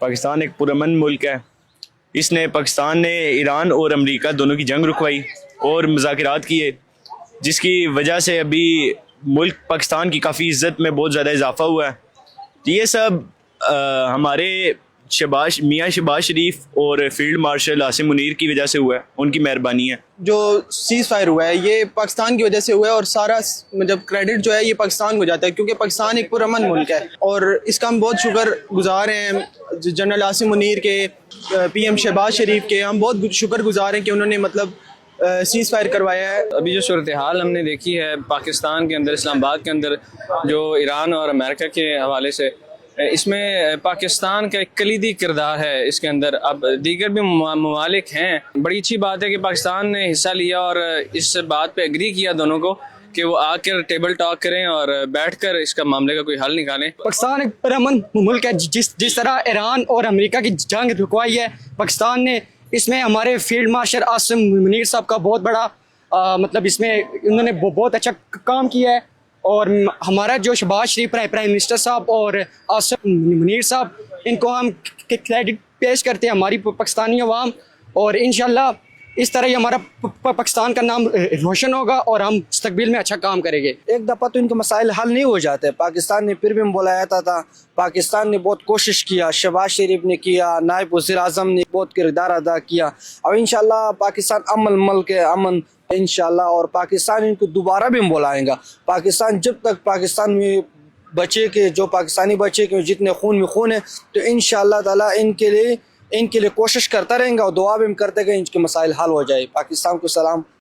پاکستان ایک پرامن ملک ہے. اس نے پاکستان نے ایران اور امریکہ دونوں کی جنگ رکوائی اور مذاکرات کیے، جس کی وجہ سے ابھی ملک پاکستان کی کافی عزت میں بہت زیادہ اضافہ ہوا ہے. یہ سب ہمارے میاں شہباز شریف اور فیلڈ مارشل عاصم منیر کی وجہ سے ہوا ہے، ان کی مہربانی ہے. جو سیز فائر ہوا ہے یہ پاکستان کی وجہ سے ہوا ہے، اور سارا مطلب کریڈٹ جو ہے یہ پاکستان کو جاتا ہے، کیونکہ پاکستان ایک پرامن ملک ہے اور اس کا ہم بہت شکر گزار ہیں جنرل عاصم منیر کے، پی ایم شہباز شریف کے. ہم بہت شکر گزار ہیں کہ انہوں نے مطلب سیز فائر کروایا ہے. ابھی جو صورتحال ہم نے دیکھی ہے پاکستان کے اندر، اسلام آباد کے اندر، جو ایران اور امریکہ کے حوالے سے، اس میں پاکستان کا ایک کلیدی کردار ہے اس کے اندر. اب دیگر بھی ممالک ہیں. بڑی اچھی بات ہے کہ پاکستان نے حصہ لیا اور اس بات پہ ایگری کیا دونوں کو کہ وہ آ کر ٹیبل ٹاک کریں اور بیٹھ کر اس کا معاملے کا کوئی حل نکالیں. پاکستان ایک پرامن ملک ہے. جس طرح ایران اور امریکہ کی جنگ رکوائی ہے پاکستان نے، اس میں ہمارے فیلڈ مارشل عاصم منیر صاحب کا بہت بڑا مطلب اس میں انہوں نے بہت اچھا کام کیا ہے. اور ہمارا جو شہباز شریف پرائم منسٹر صاحب اور عاصم منیر صاحب، ان کو ہم کریڈٹ پیش کرتے ہیں ہماری پاکستانی عوام، اور انشاءاللہ اس طرح ہی ہمارا پاکستان کا نام روشن ہوگا اور ہم مستقبل میں اچھا کام کریں گے. ایک دفعہ تو ان کے مسائل حل نہیں ہو جاتے. پاکستان نے پھر بھی بلایا تھا، پاکستان نے بہت کوشش کیا، شہباز شریف نے کیا، نائب وزیر اعظم نے بہت کردار ادا کیا. اب انشاءاللہ پاکستان امن ملک ہے، امن انشاءاللہ، اور پاکستان ان کو دوبارہ بھی بلائیں گا. پاکستان جب تک پاکستان میں بچے کے، جو پاکستانی بچے کے جتنے خون میں خون ہے، تو انشاءاللہ تعالی ان کے لیے کوشش کرتا رہیں گا اور دعا بھی کرتے کہ ان کے مسائل حل ہو جائے. پاکستان کو سلام.